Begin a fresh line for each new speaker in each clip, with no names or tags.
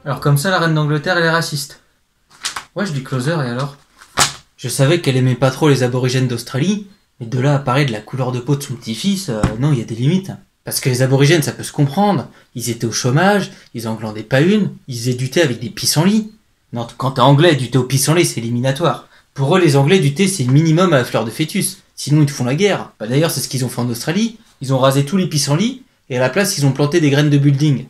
Alors comme ça, la reine d'Angleterre, elle est raciste. Ouais, je dis closer, et alors? Je savais qu'elle aimait pas trop les aborigènes d'Australie, mais de là à parler de la couleur de peau de son petit-fils, non, il y a des limites. Parce que les aborigènes, ça peut se comprendre. Ils étaient au chômage, ils en glandaient pas une, ils faisaient du thé avec des pissenlits. Non, quand t'es anglais, du thé au pissenlit, c'est éliminatoire. Pour eux, les anglais, du thé, c'est le minimum à la fleur de fœtus. Sinon, ils te font la guerre. Bah d'ailleurs, c'est ce qu'ils ont fait en Australie. Ils ont rasé tous les pissenlits, et à la place, ils ont planté des graines de building.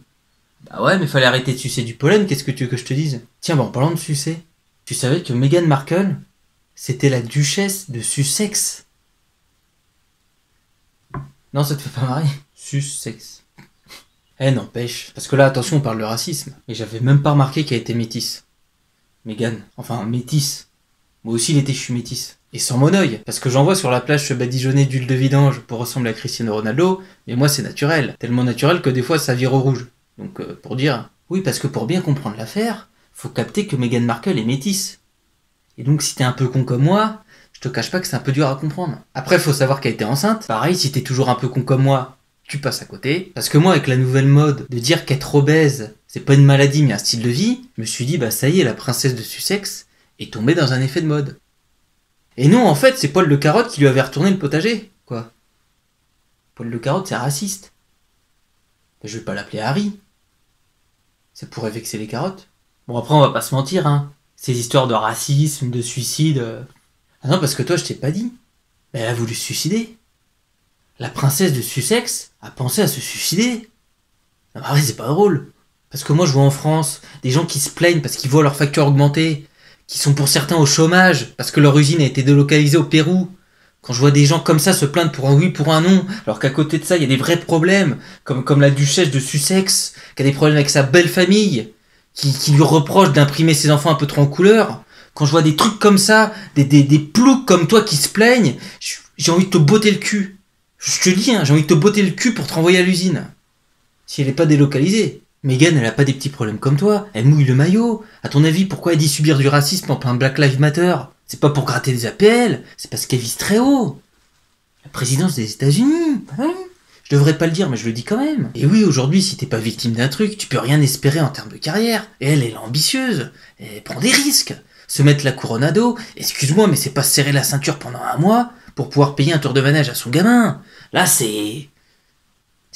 Bah ouais, mais fallait arrêter de sucer du pollen, qu'est-ce que tu veux que je te dise? Tiens, bah en parlant de sucer, tu savais que Meghan Markle, c'était la duchesse de Sussex? Non, ça te fait pas marrer? Sussex. N'empêche. Parce que là, attention, on parle de racisme. Et j'avais même pas remarqué qu'elle était métisse. Meghan. Enfin, métisse. Moi aussi, l'été, je suis métisse. Et sans mon œil. Parce que j'en vois sur la plage se badigeonner d'huile de vidange pour ressembler à Cristiano Ronaldo. Mais moi, c'est naturel. Tellement naturel que des fois, ça vire au rouge. Donc, pour dire... Oui, parce que pour bien comprendre l'affaire, faut capter que Meghan Markle est métisse. Et donc, si t'es un peu con comme moi, je te cache pas que c'est un peu dur à comprendre. Après, faut savoir qu'elle était enceinte. Pareil, si t'es toujours un peu con comme moi, tu passes à côté. Parce que moi, avec la nouvelle mode de dire qu'être obèse, c'est pas une maladie mais un style de vie, je me suis dit, bah ça y est, la princesse de Sussex est tombée dans un effet de mode. Et non, en fait, c'est Paul de Carotte qui lui avait retourné le potager. Quoi? Paul de Carotte, c'est raciste. Mais je vais pas l'appeler Harry. Ça pourrait vexer les carottes. Bon, après, on va pas se mentir, hein. Ces histoires de racisme, de suicide... Ah non, parce que toi, je t'ai pas dit. Mais elle a voulu se suicider. La princesse de Sussex a pensé à se suicider. Non, bah ouais, c'est pas drôle. Parce que moi, je vois en France des gens qui se plaignent parce qu'ils voient leur facture augmenter, qui sont pour certains au chômage parce que leur usine a été délocalisée au Pérou. Quand je vois des gens comme ça se plaindre pour un oui, pour un non, alors qu'à côté de ça, il y a des vrais problèmes, comme la duchesse de Sussex, qui a des problèmes avec sa belle famille, qui lui reproche d'imprimer ses enfants un peu trop en couleur. Quand je vois des trucs comme ça, des ploucs comme toi qui se plaignent, j'ai envie de te botter le cul. Je te dis, hein, j'ai envie de te botter le cul pour te renvoyer à l'usine. Si elle est pas délocalisée. Meghan, elle a pas des petits problèmes comme toi. Elle mouille le maillot. À ton avis, pourquoi elle dit subir du racisme en plein Black Lives Matter? C'est pas pour gratter des APL, c'est parce qu'elle vise très haut. La présidence des États-Unis. Hein? Je devrais pas le dire, mais je le dis quand même. Et oui, aujourd'hui, si t'es pas victime d'un truc, tu peux rien espérer en termes de carrière. Et elle est ambitieuse. Elle prend des risques. Se mettre la couronne à dos, excuse-moi, mais c'est pas se serrer la ceinture pendant un mois pour pouvoir payer un tour de manège à son gamin. Là, c'est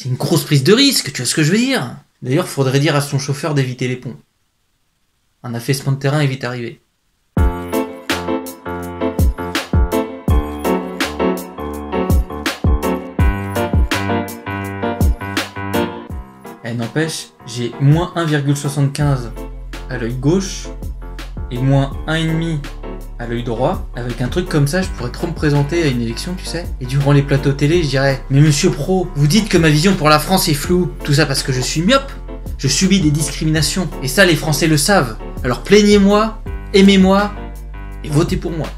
une grosse prise de risque, tu vois ce que je veux dire? D'ailleurs, faudrait dire à son chauffeur d'éviter les ponts. Un affaissement de terrain est vite arrivé. N'empêche, j'ai moins 1,75 à l'œil gauche et moins 1,5 à l'œil droit. Avec un truc comme ça, je pourrais trop me présenter à une élection, tu sais. Et durant les plateaux télé, je dirais « Mais monsieur Pro, vous dites que ma vision pour la France est floue. Tout ça parce que je suis myope. Je subis des discriminations. Et ça, les Français le savent. Alors plaignez-moi, aimez-moi et votez pour moi. »